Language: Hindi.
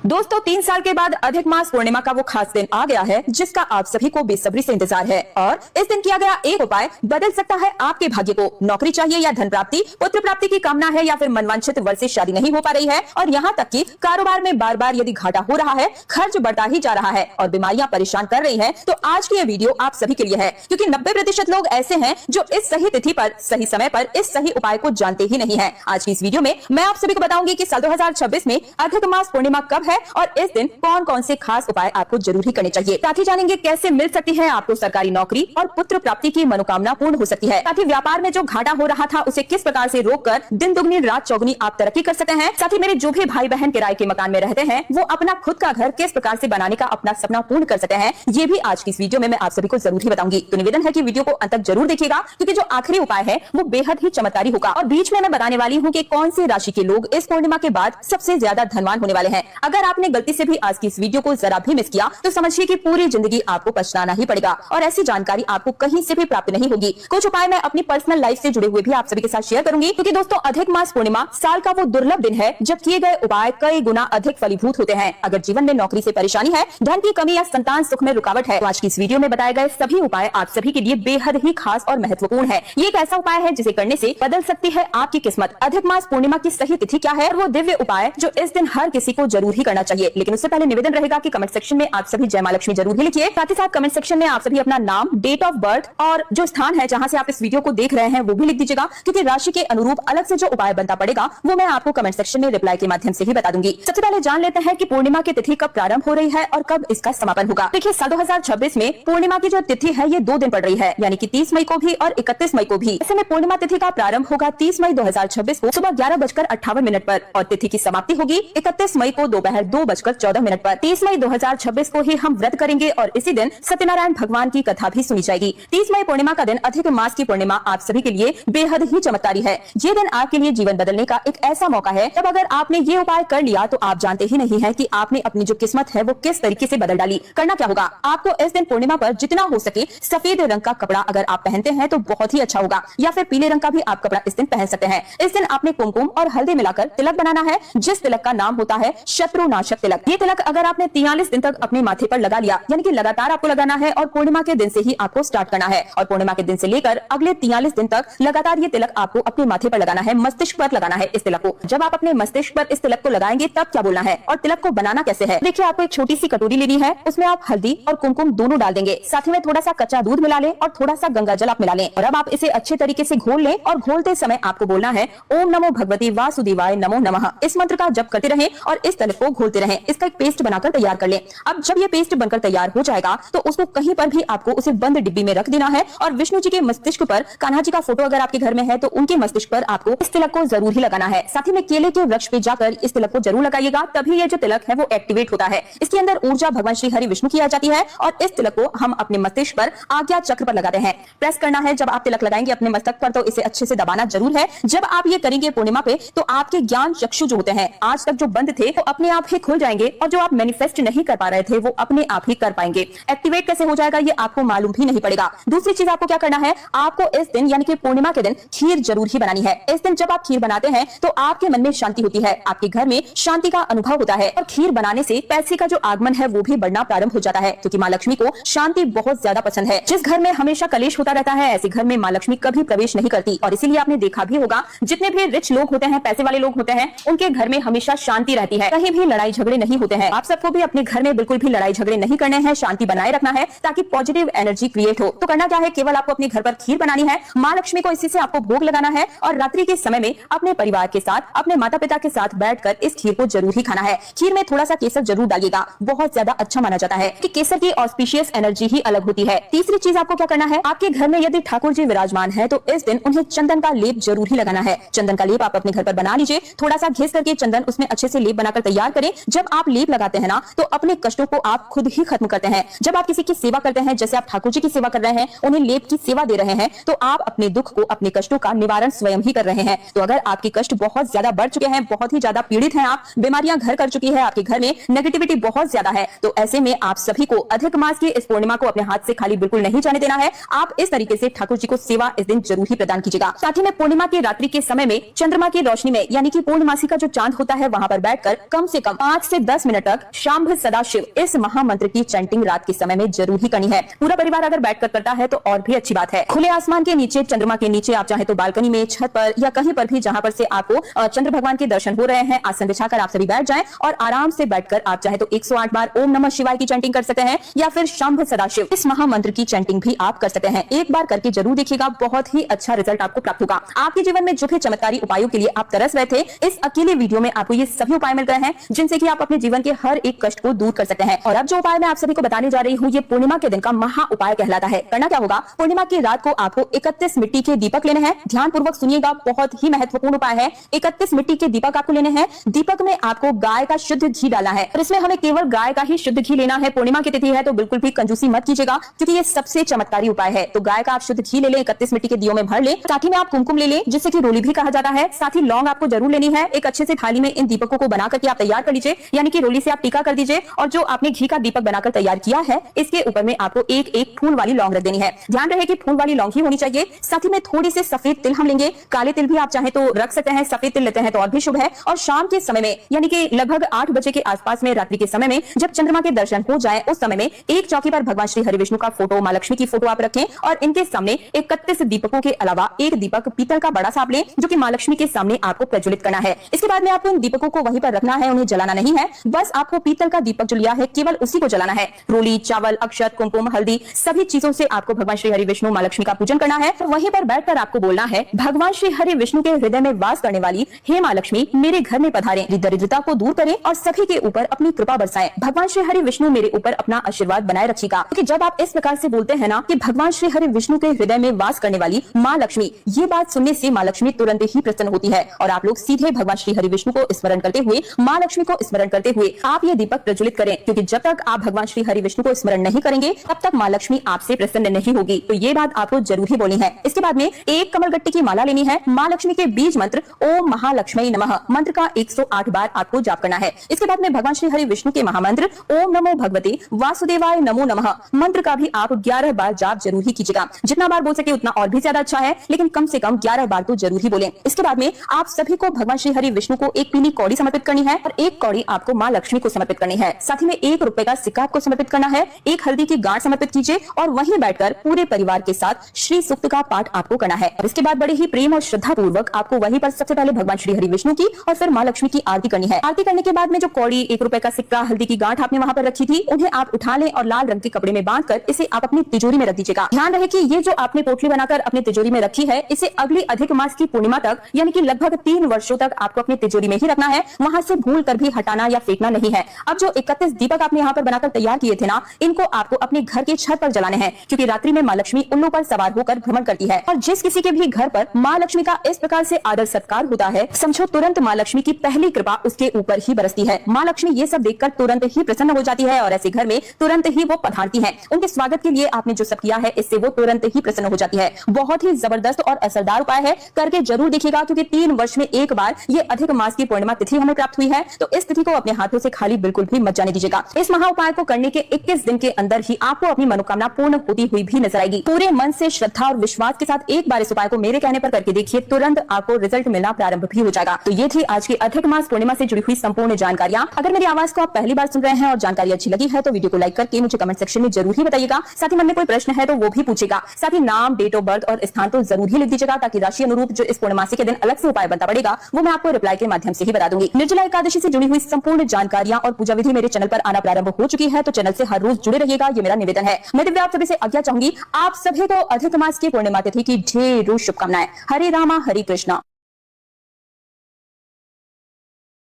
दोस्तों 3 साल के बाद अधिक मास पूर्णिमा का वो खास दिन आ गया है जिसका आप सभी को बेसब्री से इंतजार है। और इस दिन किया गया एक उपाय बदल सकता है आपके भाग्य को। नौकरी चाहिए या धन प्राप्ति, पुत्र प्राप्ति की कामना है या फिर मनवांछित वर से शादी नहीं हो पा रही है और यहाँ तक कि कारोबार में बार बार यदि घाटा हो रहा है, खर्च बढ़ता ही जा रहा है और बीमारियां परेशान कर रही है, तो आज की ये वीडियो आप सभी के लिए है। क्योंकि 90% लोग ऐसे हैं जो इस सही तिथि पर, सही समय पर इस सही उपाय को जानते ही नहीं है। आज की इस वीडियो में मैं आप सभी को बताऊंगी कि साल 2026 में अधिक मास पूर्णिमा कब है और इस दिन कौन कौन से खास उपाय आपको जरूर ही करने चाहिए। साथ ही जानेंगे कैसे मिल सकती है आपको सरकारी नौकरी और पुत्र प्राप्ति की मनोकामना पूर्ण हो सकती है। साथ ही व्यापार में जो घाटा हो रहा था उसे किस प्रकार से रोककर दिन दुगनी रात चौगुनी आप तरक्की कर सकते हैं। साथ ही मेरे जो भी भाई बहन किराए के मकान में रहते हैं वो अपना खुद का घर किस प्रकार से बनाने का अपना सपना पूर्ण कर सकते हैं, ये भी आज की इस वीडियो में मैं आप सभी को जरूर ही बताऊंगी। तो निवेदन है कि वीडियो को अंत तक जरूर देखिएगा क्योंकि जो आखिरी उपाय है वो बेहद ही चमत्कारी होगा। और बीच में मैं बताने वाली हूँ कि कौन सी राशि के लोग इस पूर्णिमा के बाद सबसे ज्यादा धनवान होने वाले हैं। अगर आपने गलती से भी आज की इस वीडियो को जरा भी मिस किया तो समझिए कि पूरी जिंदगी आपको पछताना ही पड़ेगा और ऐसी जानकारी आपको कहीं से भी प्राप्त नहीं होगी। कुछ उपाय मैं अपनी पर्सनल लाइफ से जुड़े हुए भी आप सभी के साथ शेयर करूंगी क्योंकि दोस्तों अधिक मास पूर्णिमा साल का वो दुर्लभ दिन है जब किए गए उपाय कई गुना अधिक फलीभूत होते हैं। अगर जीवन में नौकरी से परेशानी है, धन की कमी या संतान सुख में रुकावट है, तो आज की इस वीडियो में बताए गए सभी उपाय आप सभी के लिए बेहद ही खास और महत्वपूर्ण है। ये एक ऐसा उपाय है जिसे करने से बदल सकती है आपकी किस्मत। अधिक मास पूर्णिमा की सही तिथि क्या है और वो दिव्य उपाय जो इस दिन हर किसी को जरूर ही करना चाहिए। लेकिन उससे पहले निवेदन रहेगा कि कमेंट सेक्शन में आप सभी जय मां लक्ष्मी जरूर ही लिखिए। साथ ही साथ कमेंट सेक्शन में आप सभी अपना नाम, डेट ऑफ बर्थ और जो स्थान है जहां से आप इस वीडियो को देख रहे हैं वो भी लिख दीजिएगा क्योंकि राशि के अनुरूप अलग से जो उपाय बनता पड़ेगा वो मैं आपको कमेंट सेक्शन में रिप्लाई के माध्यम से ही बता दूंगी। सबसे पहले जान लेते हैं कि पूर्णिमा की तिथि कब प्रारंभ हो रही है और कब इसका समापन होगा। देखिए साल 2026 में पूर्णिमा की जो तिथि है ये 2 दिन पड़ रही है, यानी कि 30 मई को भी और 31 मई को भी। ऐसे में पूर्णिमा तिथि का प्रारंभ होगा 30 मई 2026 को सुबह 11:58 पर और तिथि की समाप्ति होगी 31 मई को दोपहर 2:14 पर। 30 मई 2026 को ही हम व्रत करेंगे और इसी दिन सत्यनारायण भगवान की कथा भी सुनी जाएगी। 30 मई पूर्णिमा का दिन अधिक मास की पूर्णिमा आप सभी के लिए बेहद ही चमत्कारी है। ये दिन आपके लिए जीवन बदलने का एक ऐसा मौका है तब अगर आपने ये उपाय कर लिया तो आप जानते ही नहीं है कि आपने अपनी जो किस्मत है वो किस तरीके से बदल डाली। करना क्या होगा, आपको इस दिन पूर्णिमा पर जितना हो सके सफेद रंग का कपड़ा अगर आप पहनते हैं तो बहुत ही अच्छा होगा, या फिर पीले रंग का भी आप कपड़ा इस दिन पहन सकते हैं। इस दिन आपने कुमकुम और हल्दी मिलाकर तिलक बनाना है जिस तिलक का नाम होता है शत्रुनाशक तिलक। ये तिलक अगर आपने 43 दिन तक अपने माथे पर लगा लिया, यानी कि लगातार आपको लगाना है और पूर्णिमा के दिन से ही आपको स्टार्ट करना है और पूर्णिमा के दिन से लेकर अगले 43 दिन तक लगातार ये तिलक आपको अपने माथे पर लगाना है, मस्तिष्क पर लगाना है इस तिलक को। जब आप अपने मस्तिष्क पर इस तिलक को लगाएंगे तब क्या बोलना है और तिलक को बनाना कैसे है। देखिए आपको एक छोटी सी कटोरी लेनी है, उसमें आप हल्दी और कुमकुम दोनों डाल देंगे, साथ ही में थोड़ा सा कच्चा दूध मिला लें और थोड़ा सा गंगा जल आप मिला लें और अब आप इसे अच्छे तरीके से घोल लें और घोलते समय आपको बोलना है ओम नमो भगवती वासुदेवाय नमो नमः। इस मंत्र का जप करते रहें और इस तिलक को घोलते रहें। इसका एक पेस्ट बनाकर तैयार कर लें। अब जब ये पेस्ट बनकर तैयार हो जाएगा तो उसको कहीं पर भी आपको उसे बंद डिब्बी में रख देना है और विष्णु जी के मस्तिष्क पर, कान्हा जी का फोटो अगर आपके घर में है तो उनके मस्तिष्क पर आपको इस तिलक को जरूर ही लगाना है। साथ ही में केले के वृक्ष पे जाकर इस तिलक को जरूर लगाइएगा, तभी ये जो तिलक है वो एक्टिवेट होता है। इसके अंदर ऊर्जा भगवान श्री हरि विष्णु की आ जाती है और इस तिलक को हम अपने मस्तिष्क पर आज्ञा चक्र पर लगाते हैं। प्रेस करना है जब आप तिलक लगाएंगे अपने मस्तक पर तो इसे अच्छे से दबाना जरूर है। जब आप ये करेंगे पूर्णिमा पे तो आपके ज्ञान चक्षु जो होते हैं आज तक जो बंद थे वो अपने आप ही खुल जाएंगे और जो आप मैनिफेस्ट नहीं कर पा रहे थे वो अपने आप ही कर पाएंगे। एक्टिवेट कैसे हो जाएगा ये आपको मालूम भी नहीं पड़ेगा। दूसरी चीज आपको क्या करना है, आपको इस दिन यानी कि पूर्णिमा के दिन खीर जरूर ही बनानी है। इस दिन जब आप खीर बनाते हैं तो आपके मन में शांति होती है, आपके घर में शांति का अनुभव होता है और खीर बनाने से पैसे का जो आगमन है वो भी बढ़ना प्रारंभ हो जाता है क्योंकि माँ लक्ष्मी को शांति बहुत ज्यादा पसंद है। जिस घर में हमेशा कलेश होता रहता है ऐसे घर में माँ लक्ष्मी कभी प्रवेश नहीं करती और इसीलिए आपने देखा भी होगा जितने भी रिच लोग होते हैं, पैसे वाले लोग होते हैं, उनके घर में हमेशा शांति रहती है, कहीं भी लड़ाई झगड़े नहीं होते हैं। आप सबको भी अपने घर में बिल्कुल भी लड़ाई झगड़े नहीं करने हैं, शांति बनाए रखना है ताकि पॉजिटिव एनर्जी क्रिएट हो। तो करना क्या है, केवल आपको अपने घर पर खीर बनानी है, माँ लक्ष्मी को इसी से आपको भोग लगाना है और रात्रि के समय में अपने परिवार के साथ, अपने माता पिता के साथ बैठकर इस खीर को जरूर ही खाना है। खीर में थोड़ा सा केसर जरूर डालिएगा, बहुत ज्यादा अच्छा माना जाता है कि केसर की ऑस्पिशियस एनर्जी ही अलग होती है। तीसरी चीज आपको क्या करना है, आपके घर में यदि ठाकुर जी विराजमान है तो इस दिन उन्हें चंदन का लेप जरूर ही लगाना है। चंदन का लेप आप अपने घर पर बना लीजिए, थोड़ा सा घिस करके चंदन उसमें अच्छे से लेप बनाकर तैयार करें। जब आप लेप लगाते हैं ना तो अपने कष्टों को आप खुद ही खत्म करते हैं। जब आप किसी की सेवा करते हैं, जैसे आप ठाकुर जी की सेवा कर रहे हैं, उन्हें लेप की सेवा दे रहे हैं, तो आप अपने दुख को, अपने कष्टों का निवारण स्वयं ही कर रहे हैं। तो अगर आपके कष्ट बहुत ज्यादा बढ़ चुके हैं, बहुत ही ज्यादा पीड़ित हैं आप, बीमारियां घर कर चुकी है, आपके घर में नेगेटिविटी बहुत ज्यादा है, तो ऐसे में आप सभी को अधिक मास की इस पूर्णिमा को अपने हाथ से खाली बिल्कुल नहीं जाने देना है। आप इस तरीके से ठाकुर जी को सेवा इस दिन जरूर ही प्रदान कीजिएगा। साथ ही में पूर्णिमा की रात्रि के समय में चंद्रमा की रोशनी में, यानी कि पूर्णमासी का जो चांद होता है वहां पर बैठकर कम से कम 5 से 10 मिनट तक शांभ सदाशिव इस महामंत्र की चैंटिंग रात के समय में जरूर ही करनी है। पूरा परिवार अगर बैठकर करता है तो और भी अच्छी बात है। खुले आसमान के नीचे, चंद्रमा के नीचे, आप चाहे तो बालकनी में, छत पर या कहीं पर भी जहां पर से आपको चंद्र भगवान के दर्शन हो रहे हैं, आसन बिछाकर आप सभी बैठ जाएं और आराम से बैठकर आप चाहे तो 108 बार ओम नमः शिवाय की चैंटिंग कर सकते हैं या फिर शांभ सदाशिव इस महामंत्र की चैंटिंग भी आप कर सकते हैं। एक बार करके जरूर देखिएगा, बहुत ही अच्छा रिजल्ट आपको प्राप्त होगा। आपके जीवन में जो भी चमत्कारी उपायों के लिए आप तरस रहे थे, इस अकेले वीडियो में आपको ये सभी उपाय मिल गए हैं जिनसे कि आप अपने जीवन के हर एक कष्ट को दूर कर सकते हैं। और अब जो उपाय मैं आप सभी को बताने जा रही हूँ, ये पूर्णिमा के दिन का महा उपाय कहलाता है। करना क्या होगा, पूर्णिमा की रात को आपको 31 मिट्टी के दीपक लेने हैं। ध्यान पूर्वक सुनिएगा, बहुत ही महत्वपूर्ण उपाय है। 31 मिट्टी के दीपक आपको लेने हैं। दीपक में आपको गाय का शुद्ध घी डालना है और इसमें हमें केवल गाय का ही शुद्ध घी लेना है। पूर्णिमा की तिथि है तो बिल्कुल भी कंजूसी मत कीजिएगा, क्योंकि ये सबसे चमत्कारी उपाय है। तो गाय का आप शुद्ध घी ले लें, 31 मिट्टी के दियों में भर ले। साथ ही में आप कुमकुम ले लें, जिससे कि रोली भी कहा जाता है। साथ ही लौंग आपको जरूर लेनी है। एक अच्छे से थाली में इन दीपकों को बना करके आप तैयार कर लीजिए, यानी कि रोली से आप टीका कर दीजिए। और जो आपने घी का दीपक बनाकर तैयार किया है, इसके ऊपर में आपको एक एक फूल वाली लौंग रख देनी है। ध्यान रहे कि फूल वाली लौंग ही होनी चाहिए। साथ ही में थोड़ी सी सफेद तिल हम लेंगे। काले तिल भी आप चाहे तो रख सकते हैं, सफेद तिल लेते हैं तो और भी शुभ है। और शाम के समय में, यानी कि लगभग 8 बजे के आसपास में, रात्रि के समय में, जब चंद्रमा के दर्शन हो जाए, उस समय में एक चौकी पर भगवान श्री हरि विष्णु का फोटो, मां लक्ष्मी की फोटो आप रखें और इनके सामने 31 दीपकों के अलावा एक दीपक पीतल का बड़ा सा आप लें, जो कि मां लक्ष्मी के सामने आपको प्रज्वलित करना है। इसके बाद में आपको इन दीपकों को वहीं पर रखना है, उन्हें जलाना नहीं है। बस आपको पीतल का दीपक जो लिया है, केवल उसी को जलाना है। रोली, चावल, अक्षत, कुमकुम, हल्दी, सभी चीजों से आपको भगवान श्री हरि विष्णु, मां लक्ष्मी का पूजन करना है। तो वहीं पर बैठकर आपको बोलना है, भगवान श्री हरि विष्णु के हृदय में वास करने वाली हे मां लक्ष्मी, मेरे घर में पधारें, दरिद्रता को दूर करें और सभी के ऊपर अपनी कृपा बरसाएं। भगवान श्री हरि विष्णु मेरे ऊपर अपना आशीर्वाद बनाए रखिएगा। क्योंकि जब आप इस प्रकार से बोलते हैं ना कि भगवान श्री हरि विष्णु के हृदय में वास करने वाली मां लक्ष्मी, ये बात सुनने से मां लक्ष्मी तुरंत ही प्रसन्न होती है और आप लोग सीधे भगवान श्री हरि विष्णु को स्मरण करते हुए, मां लक्ष्मी को स्मरण करते हुए आप ये दीपक प्रज्वलित करें। क्योंकि जब तक आप भगवान श्री हरि विष्णु को स्मरण नहीं करेंगे, तब तक मां लक्ष्मी आपसे प्रसन्न नहीं होगी। तो ये बात आपको जरूर ही बोलनी है। इसके बाद में एक कमलगट्टी की माला लेनी है। मां लक्ष्मी के बीज मंत्र ओम महालक्ष्मी नमः मंत्र का 108 बार आपको जाप करना है। इसके बाद में भगवान श्री हरि विष्णु के महामंत्र ओम नमो भगवते वासुदेवाय नमो नमः मंत्र का भी आप 11 बार जाप जरूर ही कीजिएगा। जितना बार बोल सके उतना और भी ज्यादा अच्छा है, लेकिन कम से कम 11 बार तो जरूर ही बोलें। इसके बाद में आप सभी को भगवान श्री हरि विष्णु को एक पीली कौड़ी समर्पित करनी है और एक कौड़ी आपको मां लक्ष्मी को समर्पित करनी है। साथ ही में 1 रुपए का सिक्का आपको समर्पित करना है। एक हल्दी की गांठ समर्पित कीजिए और वहीं बैठकर पूरे परिवार के साथ श्री सूक्त का पाठ आपको करना है। और इसके बाद बड़े ही प्रेम और श्रद्धा पूर्वक आपको वहीं पर सबसे पहले भगवान श्री हरि विष्णु की और फिर मां लक्ष्मी की आरती करनी है। आरती करने के बाद में जो कौड़ी, 1 रुपए का सिक्का, हल्दी की गांठ आपने वहां पर रखी थी, उन्हें आप उठा लें और लाल रंग के कपड़े में बांधकर इसे आप अपनी तिजोरी में रख दीजिएगा। ध्यान रहे कि ये जो आपने पोटली बनाकर अपनी तिजोरी में रखी है, इसे अगली अधिक मास की पूर्णिमा तक, यानी कि लगभग 3 वर्षों तक आपको अपनी तिजोरी में ही रखना है। वहां से भूल कर भी हटाना या फेंकना नहीं है। अब जो 31 दीपक आपने यहाँ पर बनाकर तैयार किए थे ना, इनको आपको अपने घर के छत पर जलाने हैं, क्योंकि रात्रि में मां लक्ष्मी उल्लू पर सवार होकर भ्रमण करती है। और जिस किसी के भी घर पर मां लक्ष्मी का इस प्रकार से आदर सत्कार होता है, समझो तुरंत मां लक्ष्मी की पहली कृपा उसके ऊपर ही बरसती है। मां लक्ष्मी ये सब देखकर तुरंत ही प्रसन्न हो जाती है और ऐसे घर में तुरंत ही वो पधारती है। उनके स्वागत के लिए आपने जो सब किया है, इससे वो तुरंत ही प्रसन्न हो जाती है। बहुत ही जबरदस्त और असरदार उपाय है, करके जरूर देखिएगा। क्योंकि 3 वर्ष में एक बार ये अधिक मास की पूर्णिमा तिथि हमें प्राप्त हुई है, तो इस तिथि को अपने हाथों से खाली बिल्कुल भी मत जाने दीजिएगा। इस महा उपाय को करने के 21 दिन के अंदर ही आपको अपनी मनोकामना पूर्ण होती हुई भी नजर आएगी। पूरे मन से, श्रद्धा और विश्वास के साथ एक बार इस उपाय को मेरे कहने पर करके देखिए, तुरंत आपको रिजल्ट मिलना प्रारंभ भी हो जाएगा। तो ये थी आज की अधिक मास पूर्णिमा से जुड़ी हुई संपूर्ण जानकारियां। अगर मेरी आवाज को आप पहली बार सुन रहे हैं और जानकारी अच्छी लगी है, तो वीडियो को लाइक करके मुझे कमेंट सेक्शन में जरूर ही बताइएगा। साथ ही मन में कोई प्रश्न है तो वो भी पूछेगा। साथ ही नाम, डेट ऑफ बर्थ और स्थान तो जरूर ही लिख दीजिएगा, ताकि राशि अनुरूप जो इस पूर्णमासी के दिन अलग से उपाय बनता पड़ेगा, वो मैं आपको रिप्लाई के माध्यम से ही बता दूंगी। निर्जला एकादशी से जुड़ी हुई संपूर्ण जानकारियां और पूजा विधि मेरे चैनल पर आना प्रारंभ हो चुकी है, तो चैनल से हर रोज जुड़े रहिएगा, ये मेरा निवेदन है। मैं दिव्या आप सभी से आज्ञा चाहूंगी। आप सभी को अधिक मास की पूर्णिमा तिथि की ढेरों शुभकामनाएं। हरे रामा हरे कृष्णा।